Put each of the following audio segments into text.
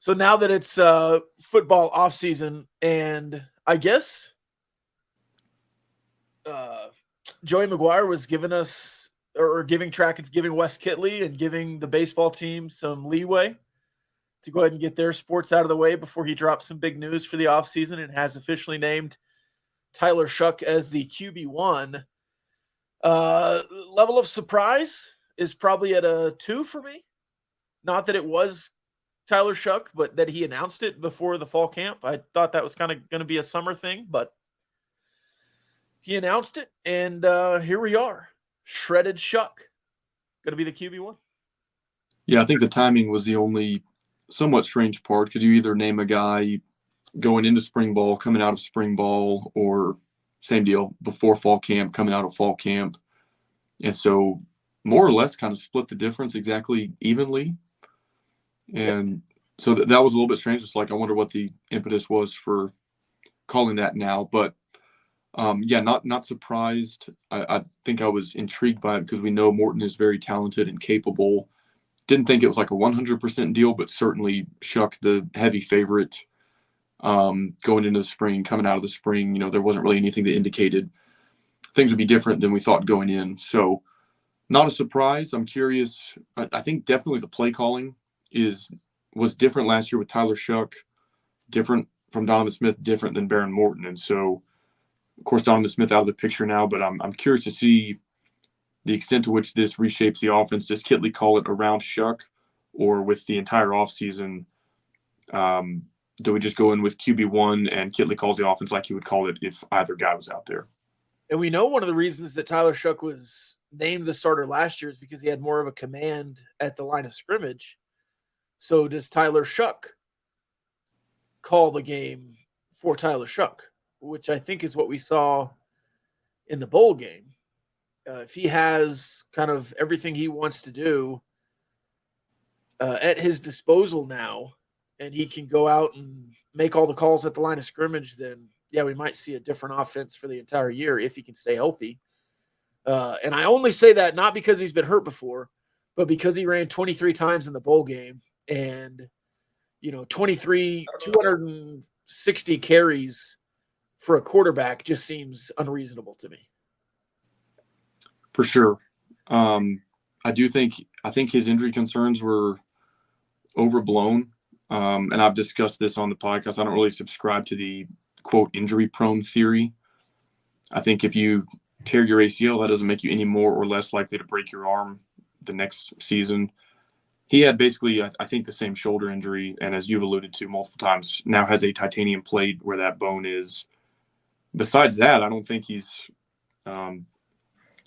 So now that it's football off season, and I guess Joey McGuire was giving us or giving Wes Kitley and giving the baseball team some leeway to go ahead and get their sports out of the way before he drops some big news for the offseason and has officially named Tyler Shough as the QB1. Level of surprise is probably at a 2 for me. Not that it was Tyler Shough, but that he announced it before the fall camp. I thought that was kind of going to be a summer thing, but he announced it, and here we are. Shredded Shough. Going to be the QB1. Yeah, I think the timing was the only somewhat strange part, because you either name a guy going into spring ball, coming out of spring ball, or same deal, before fall camp, coming out of fall camp. And so more or less kind of split the difference exactly evenly. And so that was a little bit strange. It's like, I wonder what the impetus was for calling that now. But not surprised. I think I was intrigued by it because we know Morton is very talented and capable. Didn't think it was like a 100% deal, but certainly Shough, the heavy favorite, going into the spring, coming out of the spring. There wasn't really anything that indicated things would be different than we thought going in. So not a surprise. I'm curious. I think definitely the play calling was different last year with Tyler Shough, different from Donovan Smith, different than Behren Morton. And so, of course, Donovan Smith out of the picture now, but I'm curious to see the extent to which this reshapes the offense. Does Kitley call it around Shough, or with the entire offseason, do we just go in with QB1 and Kitley calls the offense like he would call it if either guy was out there? And we know one of the reasons that Tyler Shough was named the starter last year is because he had more of a command at the line of scrimmage. So does Tyler Shough call the game for Tyler Shough, which I think is what we saw in the bowl game. If he has kind of everything he wants to do at his disposal now, and he can go out and make all the calls at the line of scrimmage, then, yeah, we might see a different offense for the entire year if he can stay healthy. And I only say that not because he's been hurt before, but because he ran 23 times in the bowl game, and 260 carries for a quarterback just seems unreasonable to me. For sure. I think his injury concerns were overblown. And I've discussed this on the podcast. I don't really subscribe to the quote injury prone theory. I think if you tear your ACL, that doesn't make you any more or less likely to break your arm the next season. He had basically, I think, the same shoulder injury, and as you've alluded to multiple times, now has a titanium plate where that bone is. Besides that, I don't think he's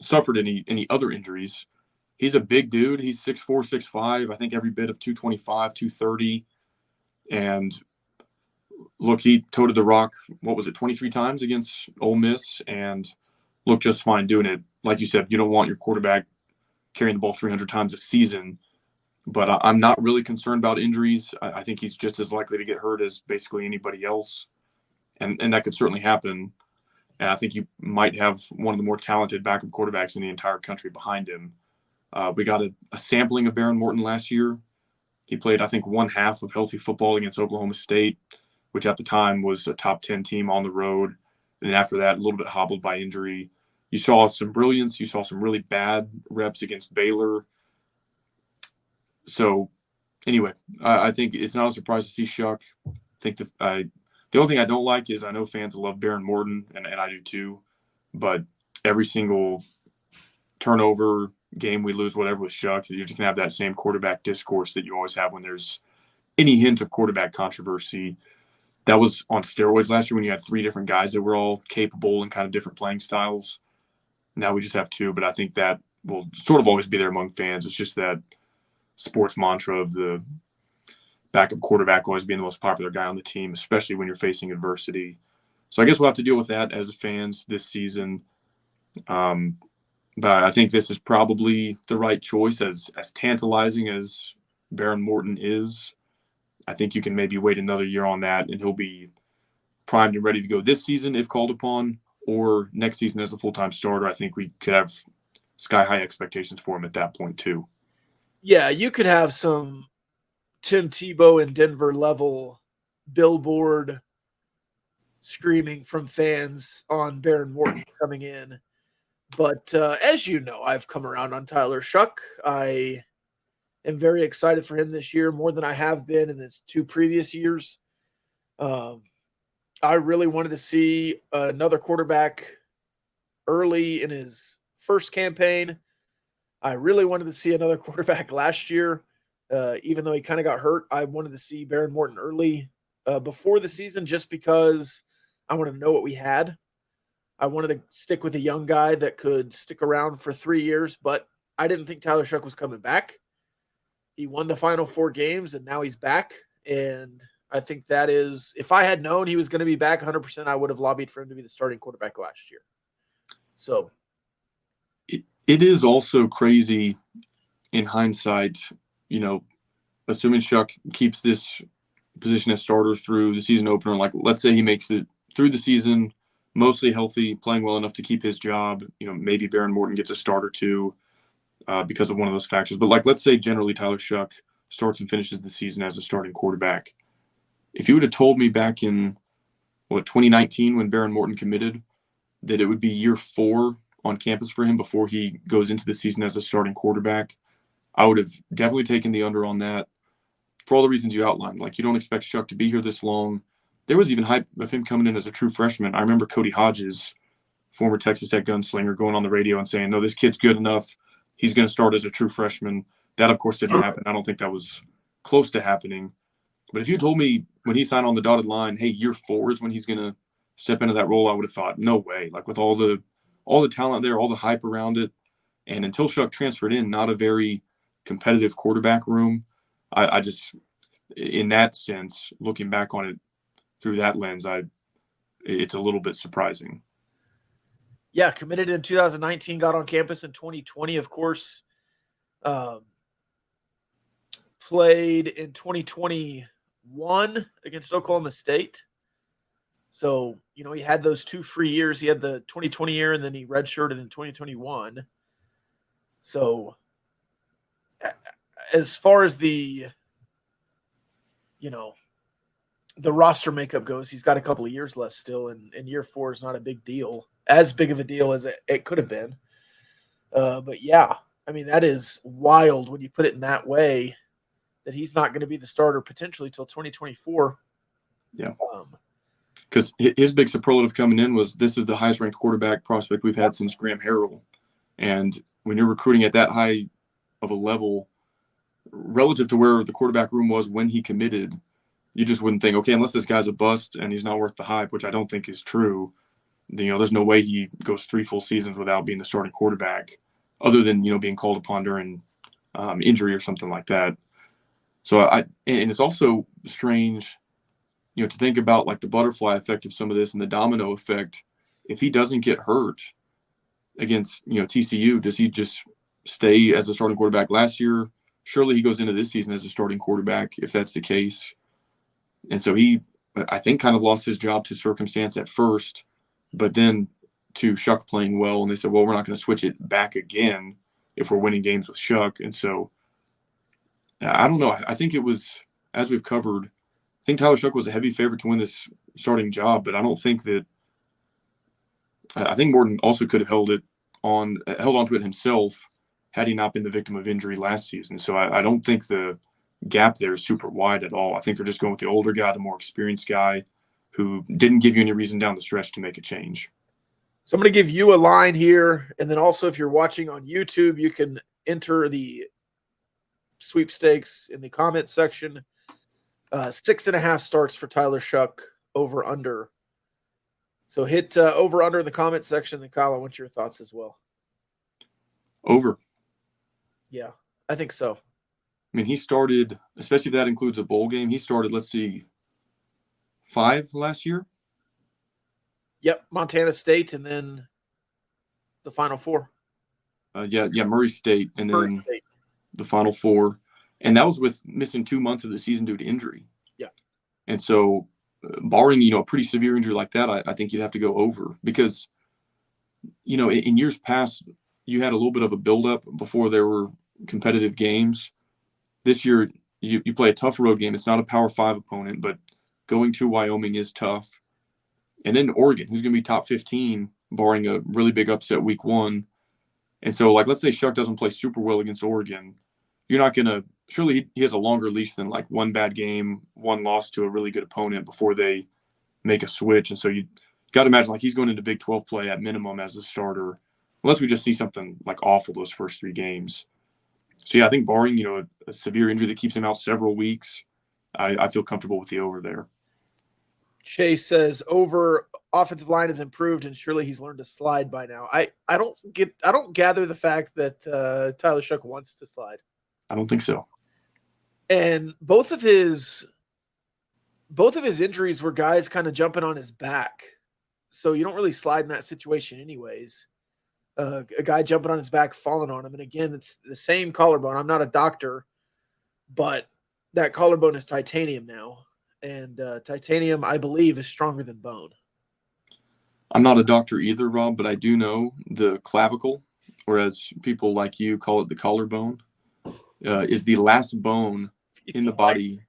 suffered any other injuries. He's a big dude. He's 6'4", 6'5", I think every bit of 225, 230. And look, he toted the rock, 23 times against Ole Miss, and looked just fine doing it. Like you said, you don't want your quarterback carrying the ball 300 times a season. But I'm not really concerned about injuries. I think he's just as likely to get hurt as basically anybody else. And that could certainly happen. And I think you might have one of the more talented backup quarterbacks in the entire country behind him. We got a sampling of Behren Morton last year. He played, I think, one half of healthy football against Oklahoma State, which at the time was a top 10 team on the road. And then after that, a little bit hobbled by injury. You saw some brilliance. You saw some really bad reps against Baylor. So, anyway, I think it's not a surprise to see Shough. I think the only thing I don't like is I know fans love Behren Morton, and I do too. But every single turnover, game we lose, whatever with Shough, you're just going to have that same quarterback discourse that you always have when there's any hint of quarterback controversy. That was on steroids last year when you had 3 different guys that were all capable and kind of different playing styles. Now we just have 2, but I think that will sort of always be there among fans. It's just that sports mantra of the backup quarterback always being the most popular guy on the team, especially when you're facing adversity. So I guess we'll have to deal with that as fans this season. But I think this is probably the right choice. As tantalizing as Behren Morton is, I think you can maybe wait another year on that, and he'll be primed and ready to go this season if called upon, or next season as a full-time starter. I think we could have sky-high expectations for him at that point too. Yeah, you could have some Tim Tebow in Denver level billboard screaming from fans on Behren Morton coming in. But as you know, I've come around on Tyler Shough. I am very excited for him this year, more than I have been in his 2 previous years. I really wanted to see another quarterback early in his first campaign. I really wanted to see another quarterback last year, even though he kind of got hurt. I wanted to see Behren Morton early before the season just because I wanted to know what we had. I wanted to stick with a young guy that could stick around for 3 years, but I didn't think Tyler Shough was coming back. He won the final 4 games, and now he's back. And I think that is, if I had known he was going to be back 100%, I would have lobbied for him to be the starting quarterback last year. So it is also crazy in hindsight, assuming Shough keeps this position as starter through the season opener. Like, let's say he makes it through the season, mostly healthy, playing well enough to keep his job. Maybe Behren Morton gets a start or two because of one of those factors. But let's say generally Tyler Shough starts and finishes the season as a starting quarterback. If you would have told me back in 2019 when Behren Morton committed that it would be year 4 on campus for him before he goes into the season as a starting quarterback, I would have definitely taken the under on that for all the reasons you outlined. Like, you don't expect Shough to be here this long. There was even hype of him coming in as a true freshman. I remember Cody Hodges, former Texas Tech gunslinger, going on the radio and saying, no, this kid's good enough. He's going to start as a true freshman. That, of course, didn't happen. I don't think that was close to happening. But if you told me when he signed on the dotted line, hey, year 4 is when he's going to step into that role, I would have thought, no way. Like, with all the talent there, all the hype around it, and until Shough transferred in, not a very competitive quarterback room. I just, in that sense, looking back on it through that lens, it's a little bit surprising. Yeah, committed in 2019, got on campus in 2020, of course. Played in 2021 against Oklahoma State. So, he had those 2 free years. He had the 2020 year, and then he redshirted in 2021. So, as far as the roster makeup goes, he's got a couple of years left still, and year 4 is not a big deal, as big of a deal as it could have been. But yeah, I mean, that is wild when you put it in that way, that he's not going to be the starter potentially till 2024. Yeah. Because his big superlative coming in was, this is the highest ranked quarterback prospect we've had since Graham Harrell. And when you're recruiting at that high of a level, relative to where the quarterback room was when he committed, you just wouldn't think, okay, unless this guy's a bust and he's not worth the hype, which I don't think is true, there's no way he goes 3 full seasons without being the starting quarterback, other than, being called upon during injury or something like that. So and it's also strange, to think about like the butterfly effect of some of this and the domino effect. If he doesn't get hurt against, TCU, does he just stay as a starting quarterback last year? Surely he goes into this season as a starting quarterback if that's the case. And so he, I think, kind of lost his job to circumstance at first, but then to Shough playing well. And they said, well, we're not going to switch it back again if we're winning games with Shough. And so I don't know. I think it was, as we've covered, I think Tyler Shough was a heavy favorite to win this starting job, but I don't think that – I think Morton also could have held on to it himself had he not been the victim of injury last season. So I don't think the gap there is super wide at all. I think they're just going with the older guy, the more experienced guy who didn't give you any reason down the stretch to make a change. So I'm going to give you a line here, and then also if you're watching on YouTube, you can enter the sweepstakes in the comment section. 6.5 starts for Tyler Shough, over under. So hit over under in the comment section. And Kyle, I want your thoughts as well. Over. Yeah, I think so. I mean, he started, especially if that includes a bowl game, he started, 5 last year. Yep, Montana State, and then the Final Four. Murray State, and then the Final Four. And that was with missing 2 months of the season due to injury. Yeah. And so, barring, a pretty severe injury like that, I think you'd have to go over. Because, in years past, you had a little bit of a buildup before there were competitive games. This year, you play a tough road game. It's not a Power 5 opponent, but going to Wyoming is tough. And then Oregon, who's going to be top 15, barring a really big upset week 1. And so, like, let's say Shough doesn't play super well against Oregon. You're not going to – surely he has a longer leash than, like, one bad game, one loss to a really good opponent before they make a switch. And so you got to imagine, like, he's going into Big 12 play at minimum as a starter, unless we just see something, like, awful those first 3 games. So, yeah, I think barring, a severe injury that keeps him out several weeks, I feel comfortable with the over there. Chase says over offensive line has improved and surely he's learned to slide by now. I don't gather the fact that Tyler Shough wants to slide. I don't think so. And both of his injuries were guys kind of jumping on his back. So you don't really slide in that situation anyways. A guy jumping on his back, falling on him. And again, it's the same collarbone. I'm not a doctor, but that collarbone is titanium now. And titanium, I believe, is stronger than bone. I'm not a doctor either, Rob, but I do know the clavicle, or as people like you call it, the collarbone, is the last bone in the body.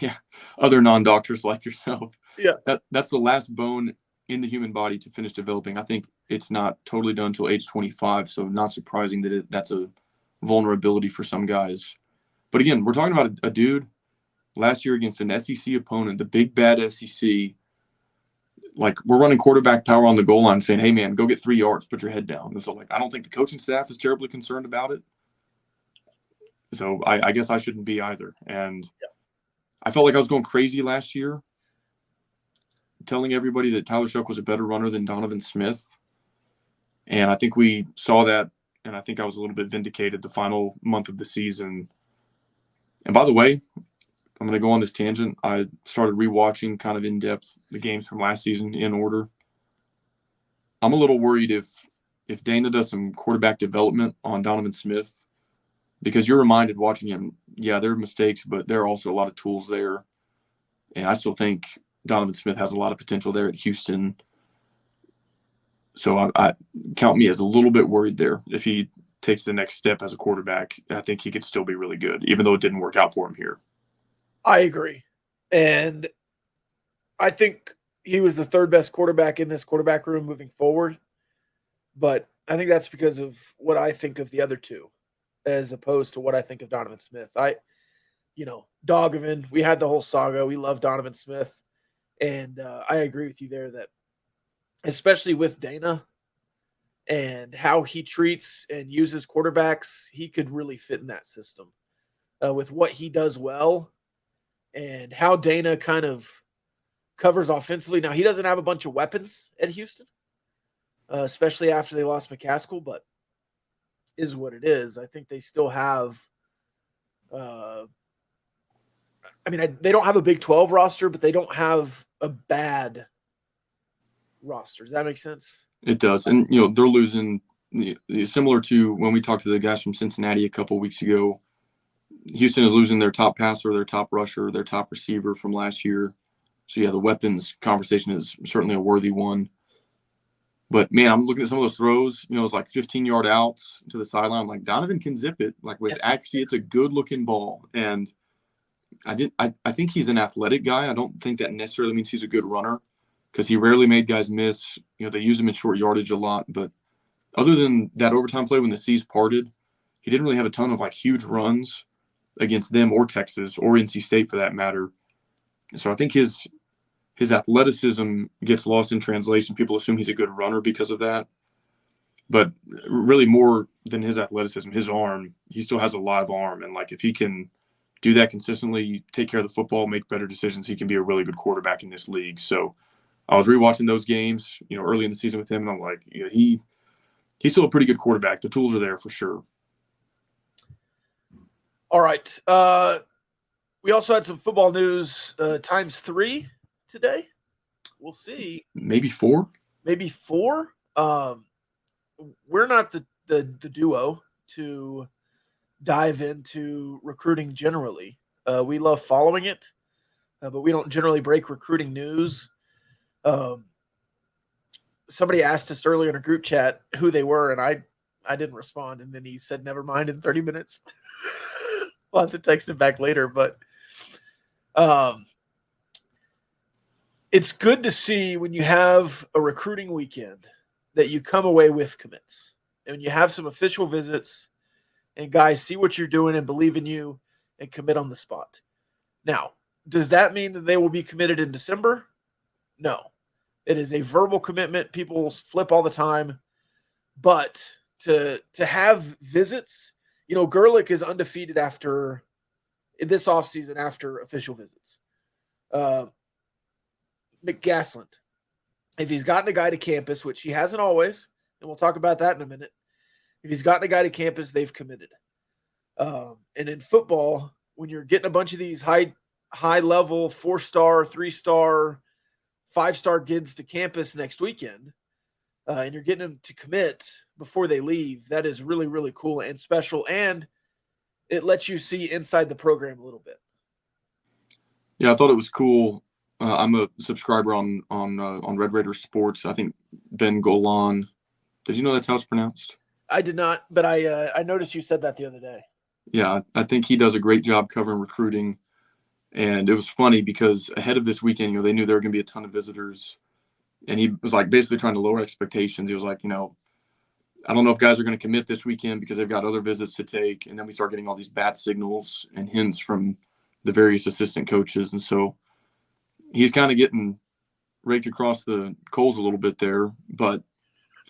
Yeah, other non-doctors like yourself. Yeah, that's the last bone in the human body to finish developing. I think it's not totally done until age 25, so not surprising that that's a vulnerability for some guys. But again, we're talking about a dude last year against an SEC opponent, the big bad SEC. Like, we're running quarterback power on the goal line saying, hey, man, go get 3 yards, put your head down. And so, like, I don't think the coaching staff is terribly concerned about it. So I guess I shouldn't be either. And I felt like I was going crazy last year telling everybody that Tyler Shough was a better runner than Donovan Smith. And I think we saw that, and I think I was a little bit vindicated the final month of the season. And by the way, I'm going to go on this tangent. I started rewatching kind of in depth the games from last season in order. I'm a little worried if Dana does some quarterback development on Donovan Smith, because you're reminded watching him, yeah, there are mistakes, but there are also a lot of tools there. And I still think Donovan Smith has a lot of potential there at Houston. So I count me as a little bit worried there. If he takes the next step as a quarterback, I think he could still be really good, even though it didn't work out for him here. I agree. And I think he was the 3rd best quarterback in this quarterback room moving forward. But I think that's because of what I think of the other 2, as opposed to what I think of Donovan Smith. Dogovan, we had the whole saga. We love Donovan Smith. And I agree with you there that, especially with Dana and how he treats and uses quarterbacks, he could really fit in that system with what he does well and how Dana kind of covers offensively. Now, he doesn't have a bunch of weapons at Houston, especially after they lost McCaskill, but is what it is. I think they still have they don't have a Big 12 roster, but they don't have a bad roster. Does that make sense? It does. And, they're losing, similar to when we talked to the guys from Cincinnati a couple of weeks ago. Houston is losing their top passer, their top rusher, their top receiver from last year. So, yeah, the weapons conversation is certainly a worthy one. But, man, I'm looking at some of those throws. It's like 15-yard outs to the sideline. Like, Donovan can zip it. Like, with accuracy, it's a good-looking ball. And I think he's an athletic guy. I don't think that necessarily means he's a good runner, because he rarely made guys miss. They use him in short yardage a lot. But other than that overtime play when the seas parted, he didn't really have a ton of, like, huge runs against them or Texas or NC State for that matter. So I think his athleticism gets lost in translation. People assume he's a good runner because of that. But really, more than his athleticism, his arm, he still has a live arm. And, like, if he can do that consistently, take care of the football, make better decisions, he can be a really good quarterback in this league. So I was rewatching those games, early in the season with him, and I'm like, he's still a pretty good quarterback. The tools are there for sure. All right. We also had some football news times 3 today. We'll see. Maybe 4. Maybe 4. We're not the duo to dive into recruiting generally. We love following it, but we don't generally break recruiting news. Somebody asked us earlier in a group chat who they were, and I didn't respond. And then he said, never mind, in 30 minutes. We'll have to text him back later, but it's good to see when you have a recruiting weekend that you come away with commits. And when you have some official visits and guys see what you're doing and believe in you and commit on the spot. Now, does that mean that they will be committed in December? No. It is a verbal commitment. People flip all the time. But to have visits, Gerlich is undefeated after this offseason after official visits. McGasland, if he's gotten a guy to campus, which he hasn't always, and we'll talk about that in a minute. If he's gotten a guy to campus, they've committed. And in football, when you're getting a bunch of these high level 4-star, 3-star, 5-star kids to campus next weekend, and you're getting them to commit before they leave, that is really, really cool and special. And it lets you see inside the program a little bit. Yeah, I thought it was cool. I'm a subscriber on Red Raider Sports. I think Ben Golan. Did you know that's how it's pronounced? I did not, but I noticed you said that the other day. Yeah, I think he does a great job covering recruiting. And it was funny because ahead of this weekend, they knew there were going to be a ton of visitors. And he was basically trying to lower expectations. He was like, I don't know if guys are going to commit this weekend because they've got other visits to take. And then we start getting all these bat signals and hints from the various assistant coaches. And so he's kind of getting raked across the coals a little bit there. But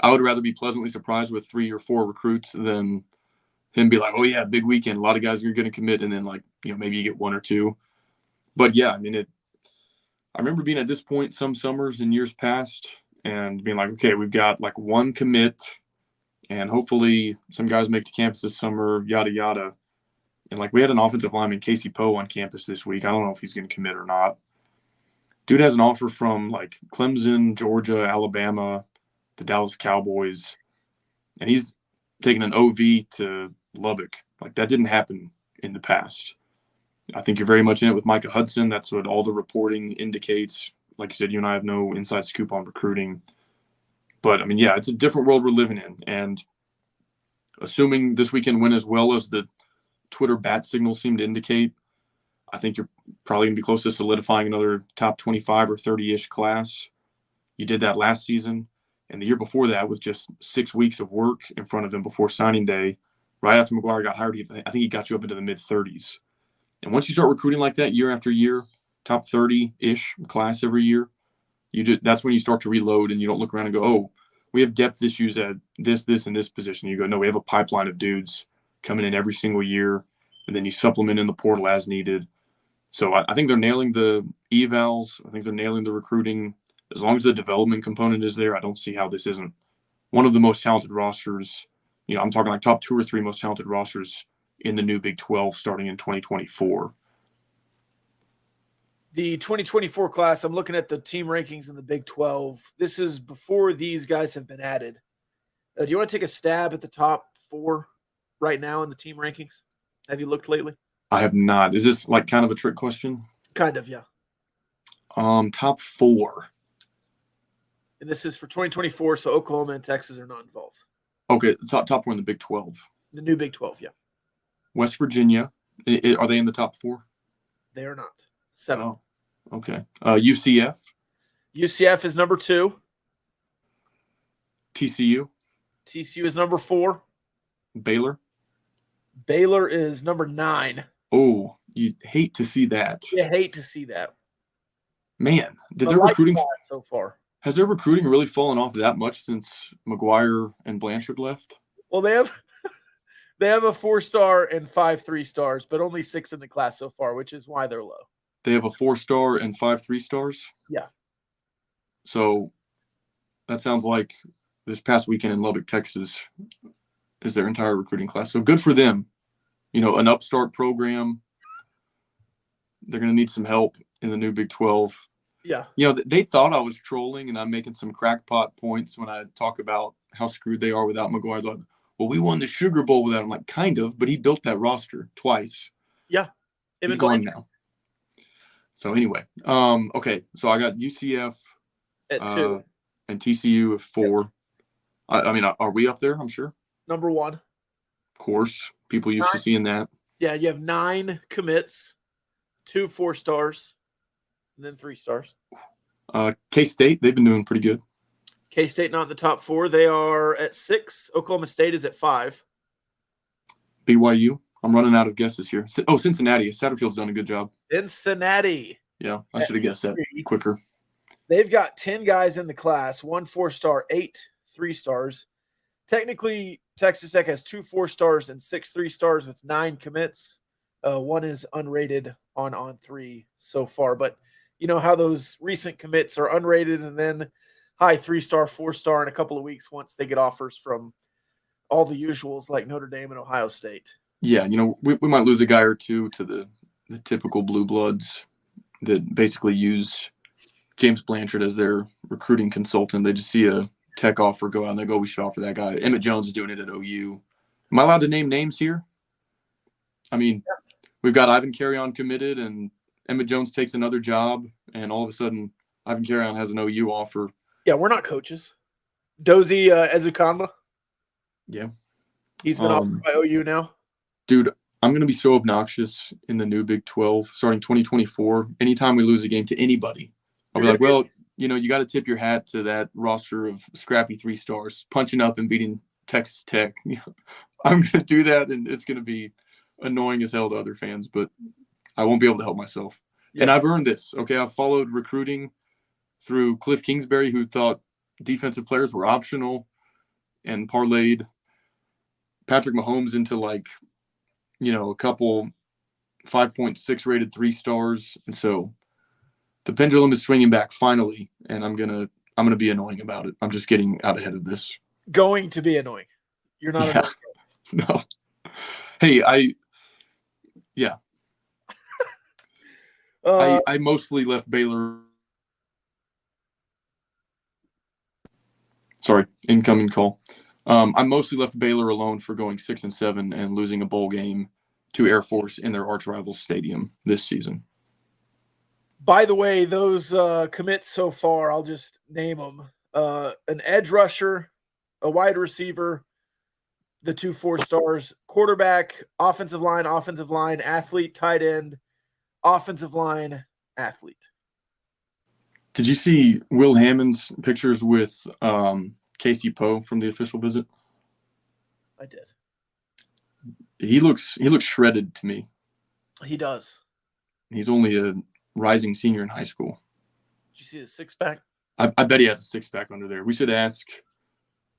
I would rather be pleasantly surprised with 3 or 4 recruits than him be like, oh, yeah, big weekend. A lot of guys are going to commit. And then, maybe you get 1 or 2. But, yeah, I remember being at this point some summers in years past and being like, okay, we've got 1 commit and hopefully some guys make the campus this summer, yada, yada. And, we had an offensive lineman, Casey Poe, on campus this week. I don't know if he's going to commit or not. Dude has an offer from, Clemson, Georgia, Alabama, the Dallas Cowboys, and he's taking an OV to Lubbock. That didn't happen in the past. I think you're very much in it with Micah Hudson. That's what all the reporting indicates. Like you said, you and I have no inside scoop on recruiting. But, yeah, it's a different world we're living in. And assuming this weekend went as well as the Twitter bat signals seem to indicate, I think you're probably going to be close to solidifying another top 25 or 30-ish class. You did that last season. And the year before that, with just 6 weeks of work in front of him before signing day, right after McGuire got hired, I think he got you up into the mid-30s. And once you start recruiting like that year after year, top 30-ish class every year, that's when you start to reload and you don't look around and go, oh, we have depth issues at this, and this position. You go, no, we have a pipeline of dudes coming in every single year, and then you supplement in the portal as needed. So I think they're nailing the evals. I think they're nailing the recruiting. As long as the development component is there, I don't see how this isn't one of the most talented rosters. I'm talking top 2 or 3 most talented rosters in the new Big 12 starting in 2024. The 2024 class, I'm looking at the team rankings in the Big 12. This is before these guys have been added. Do you want to take a stab at the top 4 right now in the team rankings? Have you looked lately? I have not. Is this kind of a trick question? Kind of, yeah. Top 4. And this is for 2024, so Oklahoma and Texas are not involved. Okay, top 4 in the Big 12. The new Big 12, yeah. West Virginia, are they in the top 4? They are not. 7. Oh, okay. UCF? UCF is number 2. TCU? TCU is number 4. Baylor? Baylor is number 9. Oh, you hate to see that. You hate to see that. Man, did their recruiting so far? Has their recruiting really fallen off that much since McGuire and Blanchard left? Well, they have a 4-star and 5 3-stars, but only 6 in the class so far, which is why they're low. They have a 4-star and 5 3-stars? Yeah. So that sounds like this past weekend in Lubbock, Texas is their entire recruiting class. So good for them. An upstart program. They're going to need some help in the new Big 12. Yeah. They thought I was trolling and I'm making some crackpot points when I talk about how screwed they are without McGuire. Like, well, we won the Sugar Bowl without him. I'm like, kind of, but he built that roster twice. Yeah. He's gone now. So anyway, okay. So I got UCF at 2 and TCU at 4. Yep. Are we up there? I'm sure. Number 1. Of course. People used to seeing that. Yeah, you have 9 commits, 2 4-stars, and then 3 stars. K-State, they've been doing pretty good. K-State not in the top 4. They are at 6. Oklahoma State is at 5. BYU, I'm running out of guesses here. Oh, Cincinnati. Satterfield's done a good job. Cincinnati. Yeah, I should have guessed that quicker. They've got 10 guys in the class, 1 4-star, 8 3-stars. Technically, Texas Tech has 2 4-stars and 6 3-stars with 9 commits. 1 is unrated on 3 so far. But you know how those recent commits are unrated and then high 3-star, 4-star in a couple of weeks once they get offers from all the usuals like Notre Dame and Ohio State. Yeah, we might lose a guy or two to the typical blue bloods that basically use James Blanchard as their recruiting consultant. They just see a Tech offer, go out and they go, we should offer that guy. Emmett Jones is doing it at OU. Am I allowed to name names here? I mean, we've got Ivan Carrion committed and Emmett Jones takes another job, and all of a sudden Ivan Carrion has an OU offer. Yeah, we're not coaches. Dozie Ezukanma. Yeah. He's been offered by OU now. Dude, I'm going to be so obnoxious in the new Big 12 starting 2024. Anytime we lose a game to anybody, I'll be like, well, you got to tip your hat to that roster of scrappy 3-stars punching up and beating Texas Tech. I'm going to do that, and it's going to be annoying as hell to other fans, but I won't be able to help myself. Yeah. And I've earned this. Okay, I've followed recruiting through Cliff Kingsbury, who thought defensive players were optional, and parlayed Patrick Mahomes into a couple 5.6 rated 3-stars. And so the pendulum is swinging back finally, and I'm gonna be annoying about it. I'm just getting out ahead of this. Going to be annoying. You're not annoying. No. Hey, I mostly left Baylor. Sorry, incoming call. I mostly left Baylor alone for going 6-7 and losing a bowl game to Air Force in their arch rival stadium this season. By the way, those commits so far, I'll just name them. An edge rusher, a wide receiver, the 2 4-stars, quarterback, offensive line, athlete, tight end, offensive line, athlete. Did you see Will Hammond's pictures with Casey Poe from the official visit? I did. He looks shredded to me. He does. He's only a rising senior in high school. Did you see his 6-pack? I bet he has a 6-pack under there. We should ask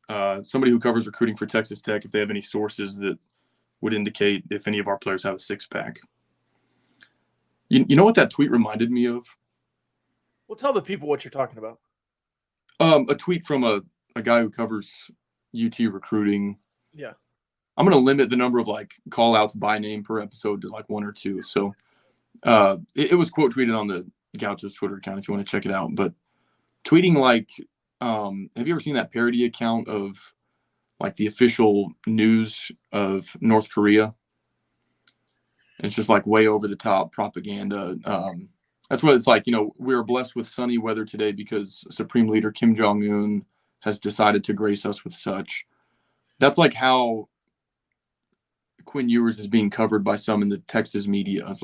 somebody who covers recruiting for Texas Tech if they have any sources that would indicate if any of our players have a 6-pack. You know what that tweet reminded me of? Well, tell the people what you're talking about. A tweet from a guy who covers UT recruiting. Yeah. I'm going to limit the number of call outs by name per episode to 1 or 2. So it was quote tweeted on the Gauchos Twitter account if you want to check it out. But tweeting have you ever seen that parody account of the official news of North Korea? It's just way over the top propaganda. That's what it's like. We are blessed with sunny weather today because Supreme Leader Kim Jong-un has decided to grace us with such. That's how Quinn Ewers is being covered by some in the Texas media. It's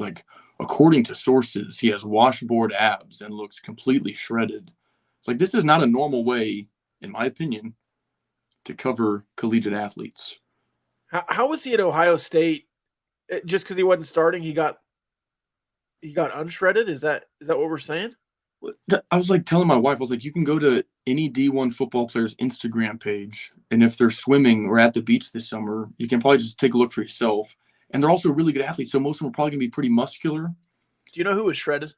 according to sources, he has washboard abs and looks completely shredded. It's this is not a normal way, in my opinion, to cover collegiate athletes. How was he at Ohio State? Just because he wasn't starting, he got unshredded? Is that what we're saying? I was telling my wife, I was you can go to any D1 football player's Instagram page, and if they're swimming or at the beach this summer, you can probably just take a look for yourself. And they're also really good athletes, so most of them are probably going to be pretty muscular. Do you know who was shredded?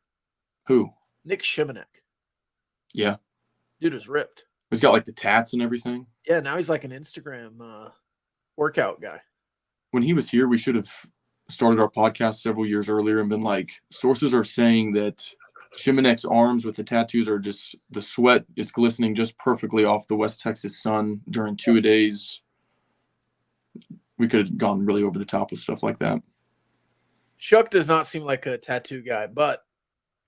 Who? Nick Shimonek. Yeah. Dude was ripped. He's got the tats and everything. Yeah, now he's an Instagram workout guy. When he was here, we should have started our podcast several years earlier and been sources are saying that Shimonek's arms with the tattoos are just, the sweat is glistening just perfectly off the West Texas sun during 2 days. We could have gone really over the top with stuff like that. Shough does not seem like a tattoo guy, but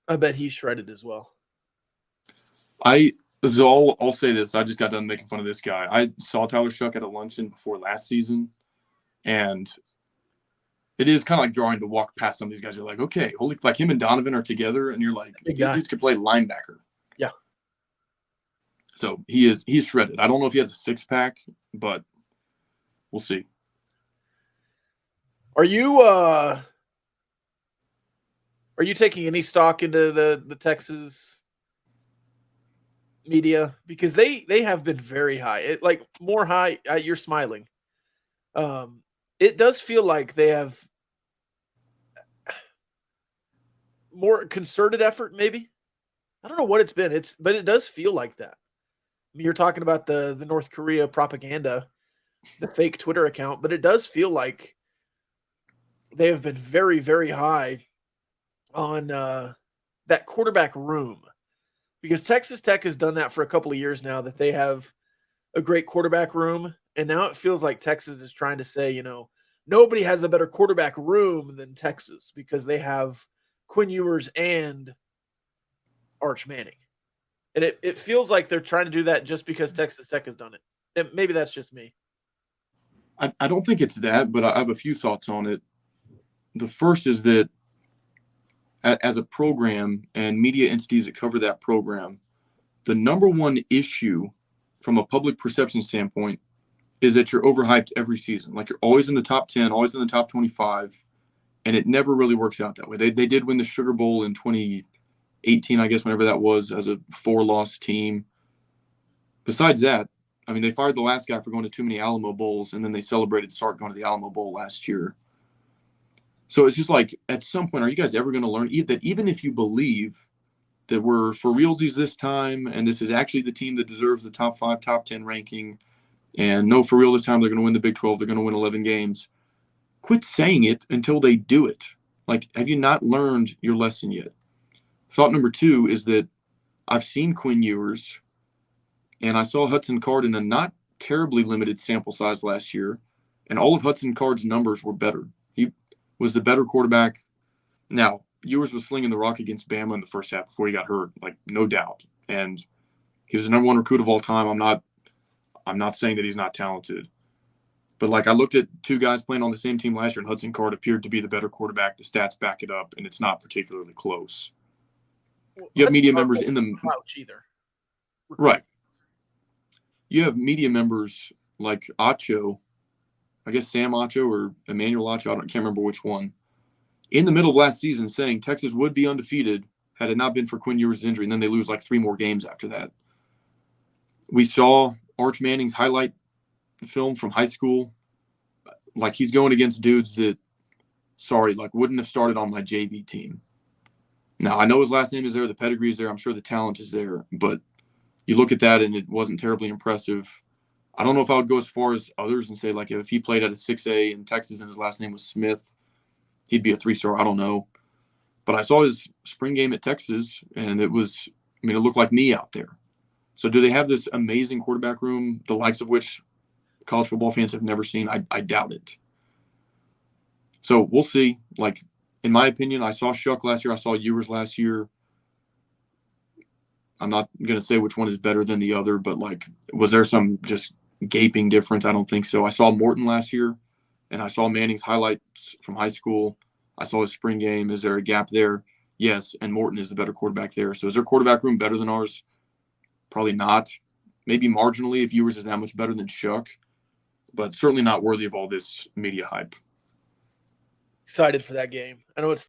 I bet he's shredded as well. I'll say this. I just got done making fun of this guy. I saw Tyler Shough at a luncheon before last season, and it is kind of like drawing to walk past some of these guys. You're like, okay, holy, like him and Donovan are together, and you're like, these dudes could play linebacker. Yeah. So he's shredded. I don't know if he has a 6-pack, but we'll see. Are you taking any stock into the Texas media? Because they have been very high. More high. You're smiling. It does feel like they have more concerted effort, maybe. I don't know what it's been. But it does feel like that. I mean, you're talking about the North Korea propaganda, the fake Twitter account, but it does feel like they have been very, very high on that quarterback room, because Texas Tech has done that for a couple of years now, that they have a great quarterback room. And now it feels like Texas is trying to say, nobody has a better quarterback room than Texas, because they have Quinn Ewers and Arch Manning. And it feels like they're trying to do that just because Texas Tech has done it. And maybe that's just me. I don't think it's that, but I have a few thoughts on it. The first is that as a program and media entities that cover that program, the number one issue from a public perception standpoint is that you're overhyped every season. Like, you're always in the top 10, always in the top 25, and it never really works out that way. They did win the Sugar Bowl in 2018, I guess, whenever that was, as a 4-loss team. Besides that, I mean, they fired the last guy for going to too many Alamo Bowls, and then they celebrated Sark going to the Alamo Bowl last year. So it's just like, at some point, are you guys ever going to learn that even if you believe that we're for realsies this time, and this is actually the team that deserves the top 5, top 10 ranking, and no, for real this time, they're going to win the Big 12, they're going to win 11 games, quit saying it until they do it. Like, have you not learned your lesson yet? Thought number 2 is that I've seen Quinn Ewers, and I saw Hudson Card in a not terribly limited sample size last year, and all of Hudson Card's numbers were better. He was the better quarterback. Now, Ewers was slinging the rock against Bama in the first half before he got hurt, like, no doubt. And he was the number 1 recruit of all time. I'm not saying that he's not talented. But, like, I looked at 2 guys playing on the same team last year, and Hudson Card appeared to be the better quarterback. The stats back it up, and it's not particularly close. You have media members in the couch either. Right. You have media members like Acho, I guess Sam Acho or Emmanuel Acho, I can't remember which one, in the middle of last season saying Texas would be undefeated had it not been for Quinn Ewers' injury, and then they lose like 3 more games after that. We saw Arch Manning's highlight film from high school. Like, he's going against dudes that, wouldn't have started on my JV team. Now, I know his last name is there, the pedigree is there, I'm sure the talent is there, but you look at that and it wasn't terribly impressive. I don't know if I would go as far as others and say, like, if he played at a 6A in Texas and his last name was Smith, he'd be a 3-star. I don't know. But I saw his spring game at Texas, and it looked like me out there. So do they have this amazing quarterback room, the likes of which college football fans have never seen? I doubt it. So we'll see. Like, in my opinion, I saw Shough last year. I saw Ewers last year. I'm not going to say which one is better than the other, but, like, was there some just gaping difference? I don't think so. I saw Morton last year, and I saw Manning's highlights from high school. I saw his spring game. Is there a gap there? Yes, and Morton is the better quarterback there. So is their quarterback room better than ours? Probably not. Maybe marginally if Ewers is that much better than Shough, but certainly not worthy of all this media hype. Excited for that game. I know it's